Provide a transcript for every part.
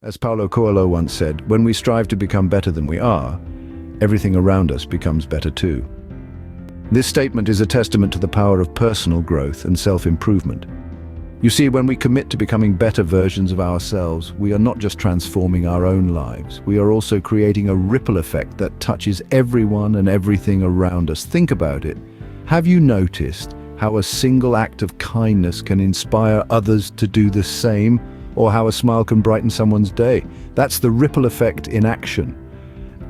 As Paulo Coelho once said, when we strive to become better than we are, everything around us becomes better too. This statement is a testament to the power of personal growth and self-improvement. You see, when we commit to becoming better versions of ourselves, we are not just transforming our own lives, we are also creating a ripple effect that touches everyone and everything around us. Think about it. Have you noticed how a single act of kindness can inspire others to do the same, or how a smile can brighten someone's day? That's the ripple effect in action.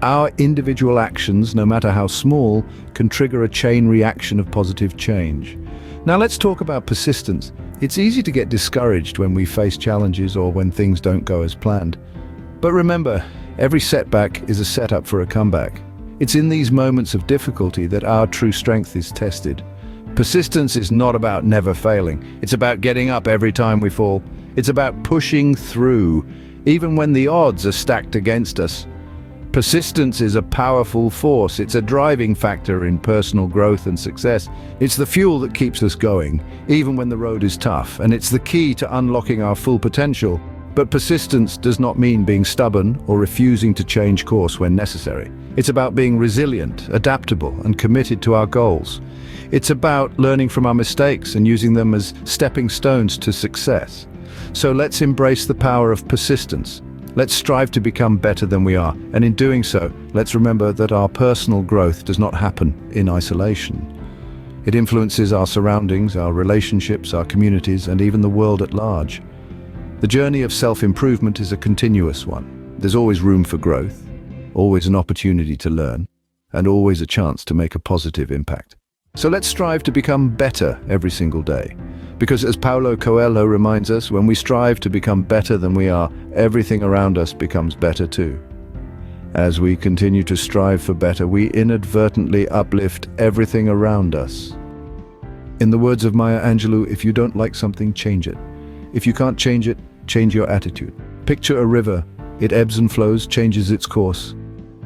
Our individual actions, no matter how small, can trigger a chain reaction of positive change. Now let's talk about persistence. It's easy to get discouraged when we face challenges or when things don't go as planned. But remember, every setback is a setup for a comeback. It's in these moments of difficulty that our true strength is tested. Persistence is not about never failing. It's about getting up every time we fall. It's about pushing through, even when the odds are stacked against us. Persistence is a powerful force. It's a driving factor in personal growth and success. It's the fuel that keeps us going, even when the road is tough, and it's the key to unlocking our full potential. But persistence does not mean being stubborn or refusing to change course when necessary. It's about being resilient, adaptable, and committed to our goals. It's about learning from our mistakes and using them as stepping stones to success. So let's embrace the power of persistence. Let's strive to become better than we are, and in doing so, let's remember that our personal growth does not happen in isolation. It influences our surroundings, our relationships, our communities, and even the world at large. The journey of self-improvement is a continuous one. There's always room for growth, always an opportunity to learn, and always a chance to make a positive impact. So let's strive to become better every single day. Because as Paulo Coelho reminds us, when we strive to become better than we are, everything around us becomes better too. As we continue to strive for better, we inadvertently uplift everything around us. In the words of Maya Angelou, if you don't like something, change it. If you can't change it, change your attitude. Picture a river. It ebbs and flows, changes its course,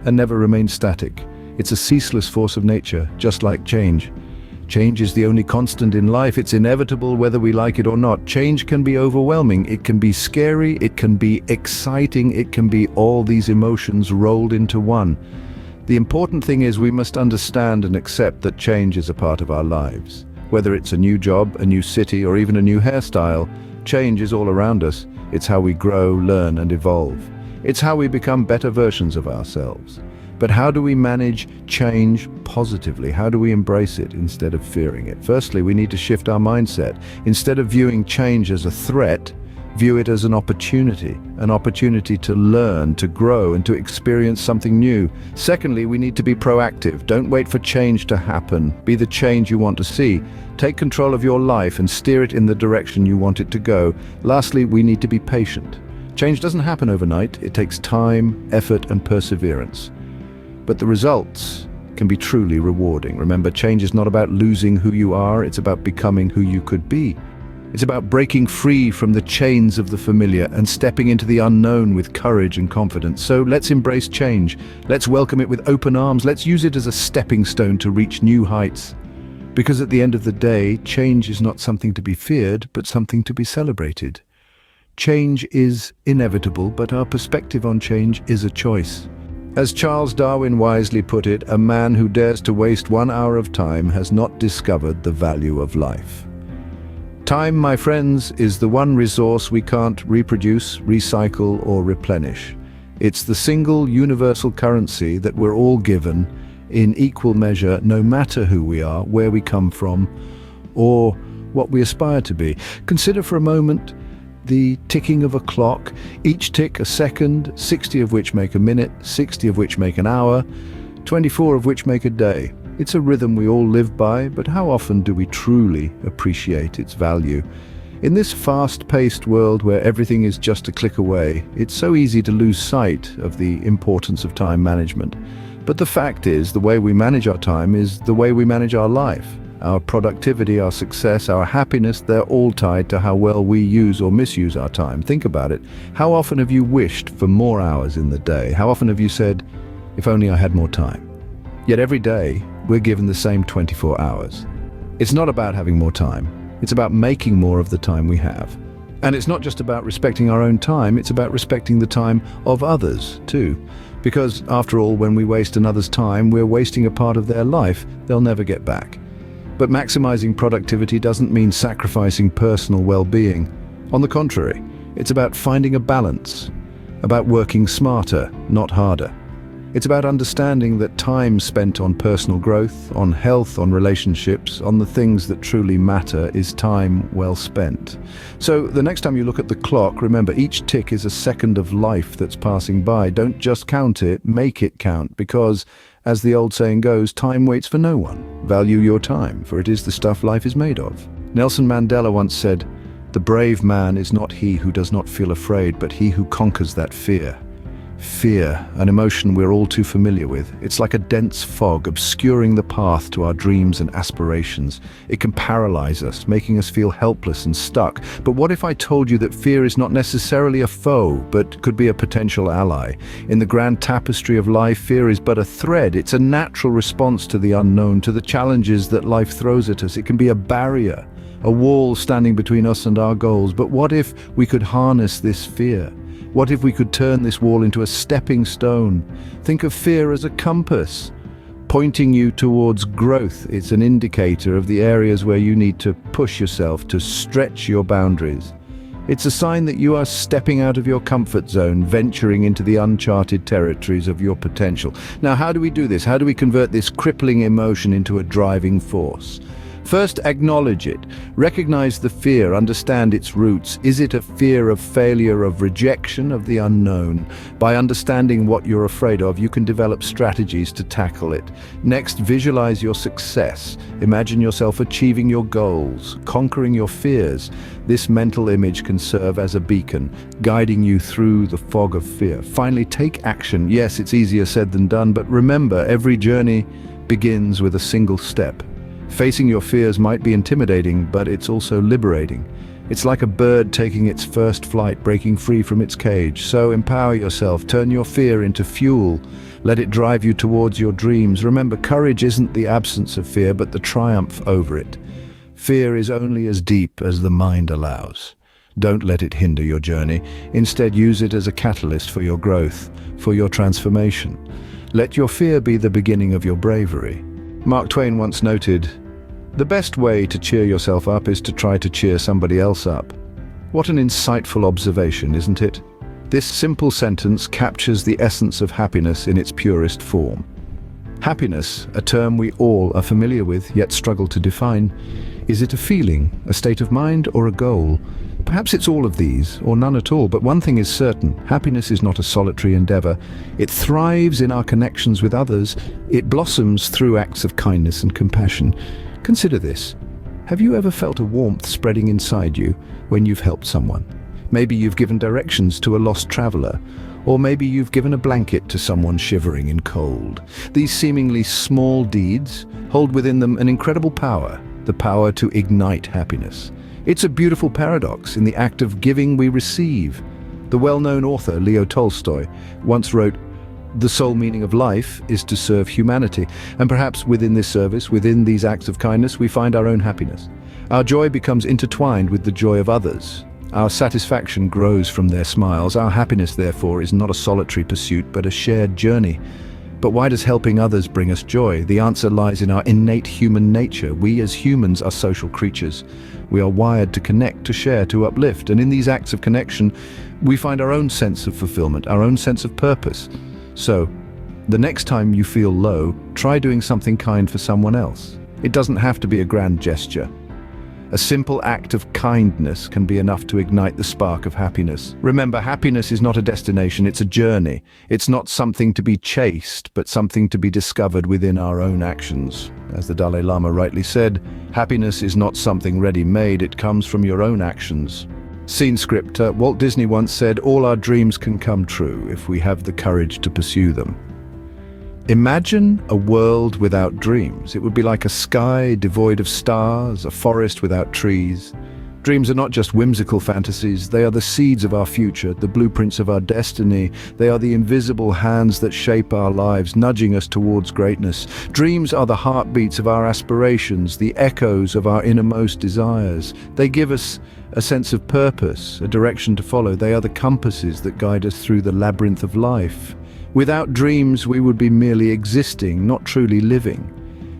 and never remains static. It's a ceaseless force of nature, just like change. Change is the only constant in life. It's inevitable whether we like it or not. Change can be overwhelming. It can be scary. It can be exciting. It can be all these emotions rolled into one. The important thing is we must understand and accept that change is a part of our lives. Whether it's a new job, a new city, or even a new hairstyle, change is all around us. It's how we grow, learn, and evolve. It's how we become better versions of ourselves. But how do we manage change positively? How do we embrace it instead of fearing it? Firstly, we need to shift our mindset. Instead of viewing change as a threat, view it as an opportunity to learn, to grow, and to experience something new. Secondly, we need to be proactive. Don't wait for change to happen. Be the change you want to see. Take control of your life and steer it in the direction you want it to go. Lastly, we need to be patient. Change doesn't happen overnight. It takes time, effort, and perseverance. But the results can be truly rewarding. Remember, change is not about losing who you are, it's about becoming who you could be. It's about breaking free from the chains of the familiar and stepping into the unknown with courage and confidence. So let's embrace change. Let's welcome it with open arms. Let's use it as a stepping stone to reach new heights. Because at the end of the day, change is not something to be feared, but something to be celebrated. Change is inevitable, but our perspective on change is a choice. As Charles Darwin wisely put it, a man who dares to waste 1 hour of time has not discovered the value of life. Time, my friends, is the one resource we can't reproduce, recycle, or replenish. It's the single universal currency that we're all given in equal measure, no matter who we are, where we come from, or what we aspire to be. Consider for a moment the ticking of a clock, each tick a second, 60 of which make a minute, 60 of which make an hour, 24 of which make a day. It's a rhythm we all live by, but how often do we truly appreciate its value? In this fast-paced world where everything is just a click away, it's so easy to lose sight of the importance of time management. But the fact is, the way we manage our time is the way we manage our life. Our productivity, our success, our happiness, they're all tied to how well we use or misuse our time. Think about it. How often have you wished for more hours in the day? How often have you said, if only I had more time? Yet every day, we're given the same 24 hours. It's not about having more time. It's about making more of the time we have. And it's not just about respecting our own time, it's about respecting the time of others too. Because after all, when we waste another's time, we're wasting a part of their life they'll never get back. But maximizing productivity doesn't mean sacrificing personal well-being. On the contrary, it's about finding a balance, about working smarter, not harder. It's about understanding that time spent on personal growth, on health, on relationships, on the things that truly matter is time well spent. So the next time you look at the clock, remember each tick is a second of life that's passing by. Don't just count it, make it count, because, as the old saying goes, time waits for no one. Value your time, for it is the stuff life is made of. Nelson Mandela once said, "The brave man is not he who does not feel afraid, but he who conquers that fear." Fear, an emotion we're all too familiar with. It's like a dense fog obscuring the path to our dreams and aspirations. It can paralyze us, making us feel helpless and stuck. But what if I told you that fear is not necessarily a foe, but could be a potential ally? In the grand tapestry of life, fear is but a thread. It's a natural response to the unknown, to the challenges that life throws at us. It can be a barrier, a wall standing between us and our goals. But what if we could harness this fear? What if we could turn this wall into a stepping stone? Think of fear as a compass, pointing you towards growth. It's an indicator of the areas where you need to push yourself, to stretch your boundaries. It's a sign that you are stepping out of your comfort zone, venturing into the uncharted territories of your potential. Now, how do we do this? How do we convert this crippling emotion into a driving force? First, acknowledge it. Recognize the fear, understand its roots. Is it a fear of failure, of rejection, of the unknown? By understanding what you're afraid of, you can develop strategies to tackle it. Next, visualize your success. Imagine yourself achieving your goals, conquering your fears. This mental image can serve as a beacon, guiding you through the fog of fear. Finally, take action. Yes, it's easier said than done, but remember, every journey begins with a single step. Facing your fears might be intimidating, but it's also liberating. It's like a bird taking its first flight, breaking free from its cage. So empower yourself, turn your fear into fuel. Let it drive you towards your dreams. Remember, courage isn't the absence of fear, but the triumph over it. Fear is only as deep as the mind allows. Don't let it hinder your journey. Instead, use it as a catalyst for your growth, for your transformation. Let your fear be the beginning of your bravery. Mark Twain once noted, "The best way to cheer yourself up is to try to cheer somebody else up." What an insightful observation, isn't it? This simple sentence captures the essence of happiness in its purest form. Happiness, a term we all are familiar with, yet struggle to define. Is it a feeling, a state of mind, or a goal? Perhaps it's all of these, or none at all, but one thing is certain: happiness is not a solitary endeavor. It thrives in our connections with others. It blossoms through acts of kindness and compassion. Consider this. Have you ever felt a warmth spreading inside you when you've helped someone? Maybe you've given directions to a lost traveler, or maybe you've given a blanket to someone shivering in cold. These seemingly small deeds hold within them an incredible power, the power to ignite happiness. It's a beautiful paradox. In the act of giving, we receive. The well-known author Leo Tolstoy once wrote, "The sole meaning of life is to serve humanity." And perhaps within this service, within these acts of kindness, we find our own happiness. Our joy becomes intertwined with the joy of others. Our satisfaction grows from their smiles. Our happiness, therefore, is not a solitary pursuit, but a shared journey. But why does helping others bring us joy? The answer lies in our innate human nature. We as humans are social creatures. We are wired to connect, to share, to uplift. And in these acts of connection, we find our own sense of fulfillment, our own sense of purpose. So, the next time you feel low, try doing something kind for someone else. It doesn't have to be a grand gesture. A simple act of kindness can be enough to ignite the spark of happiness. Remember, happiness is not a destination, it's a journey. It's not something to be chased, but something to be discovered within our own actions. As the Dalai Lama rightly said, happiness is not something ready-made, it comes from your own actions. Scene script, Walt Disney once said, "All our dreams can come true if we have the courage to pursue them." Imagine a world without dreams. It would be like a sky devoid of stars, a forest without trees. Dreams are not just whimsical fantasies, they are the seeds of our future, the blueprints of our destiny. They are the invisible hands that shape our lives, nudging us towards greatness. Dreams are the heartbeats of our aspirations, the echoes of our innermost desires. They give us a sense of purpose, a direction to follow. They are the compasses that guide us through the labyrinth of life. Without dreams, we would be merely existing, not truly living.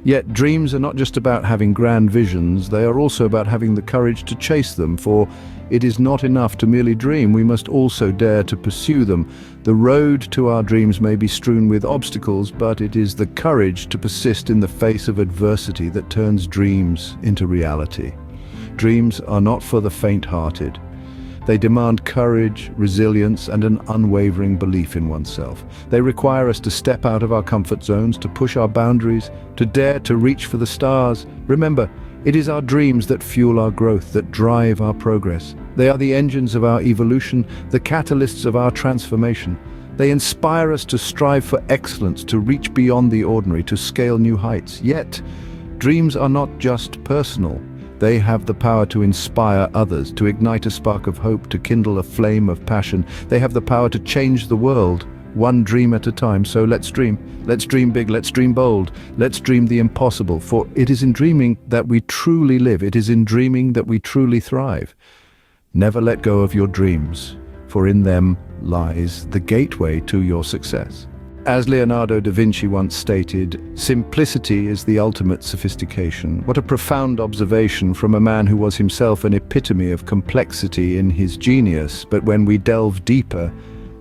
Yet dreams are not just about having grand visions, they are also about having the courage to chase them, for it is not enough to merely dream, we must also dare to pursue them. The road to our dreams may be strewn with obstacles, but it is the courage to persist in the face of adversity that turns dreams into reality. Dreams are not for the faint-hearted. They demand courage, resilience, and an unwavering belief in oneself. They require us to step out of our comfort zones, to push our boundaries, to dare to reach for the stars. Remember, it is our dreams that fuel our growth, that drive our progress. They are the engines of our evolution, the catalysts of our transformation. They inspire us to strive for excellence, to reach beyond the ordinary, to scale new heights. Yet, dreams are not just personal. They have the power to inspire others, to ignite a spark of hope, to kindle a flame of passion. They have the power to change the world, one dream at a time. So let's dream. Let's dream big, let's dream bold. Let's dream the impossible, for it is in dreaming that we truly live. It is in dreaming that we truly thrive. Never let go of your dreams, for in them lies the gateway to your success. As Leonardo da Vinci once stated, simplicity is the ultimate sophistication. What a profound observation from a man who was himself an epitome of complexity in his genius. But when we delve deeper,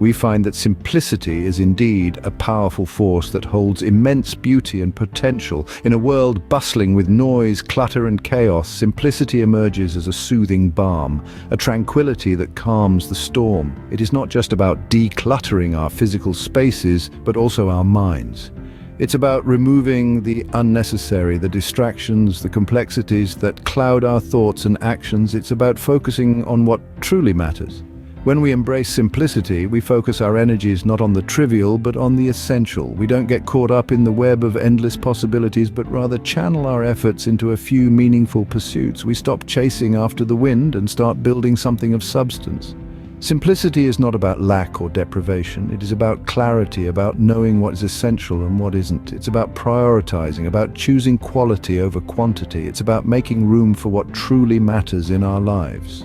we find that simplicity is indeed a powerful force that holds immense beauty and potential. In a world bustling with noise, clutter, and chaos, simplicity emerges as a soothing balm, a tranquility that calms the storm. It is not just about decluttering our physical spaces, but also our minds. It's about removing the unnecessary, the distractions, the complexities that cloud our thoughts and actions. It's about focusing on what truly matters. When we embrace simplicity, we focus our energies not on the trivial, but on the essential. We don't get caught up in the web of endless possibilities, but rather channel our efforts into a few meaningful pursuits. We stop chasing after the wind and start building something of substance. Simplicity is not about lack or deprivation. It is about clarity, about knowing what is essential and what isn't. It's about prioritizing, about choosing quality over quantity. It's about making room for what truly matters in our lives.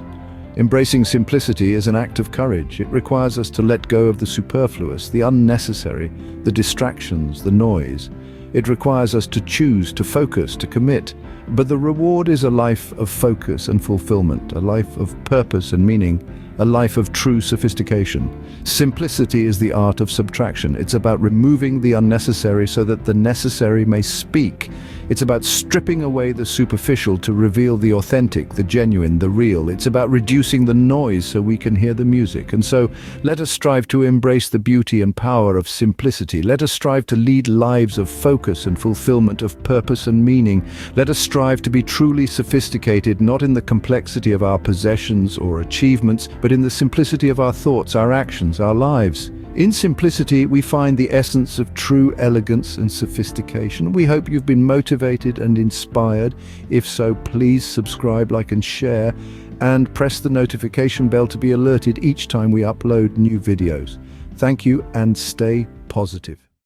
Embracing simplicity is an act of courage. It requires us to let go of the superfluous, the unnecessary, the distractions, the noise. It requires us to choose, to focus, to commit. But the reward is a life of focus and fulfillment, a life of purpose and meaning, a life of true sophistication. Simplicity is the art of subtraction. It's about removing the unnecessary so that the necessary may speak. It's about stripping away the superficial to reveal the authentic, the genuine, the real. It's about reducing the noise so we can hear the music. And so, let us strive to embrace the beauty and power of simplicity. Let us strive to lead lives of focus and fulfillment, of purpose and meaning. Let us strive to be truly sophisticated, not in the complexity of our possessions or achievements, but in the simplicity of our thoughts, our actions, our lives. In simplicity, we find the essence of true elegance and sophistication. We hope you've been motivated and inspired. If so, please subscribe, like, and share, and press the notification bell to be alerted each time we upload new videos. Thank you, and stay positive.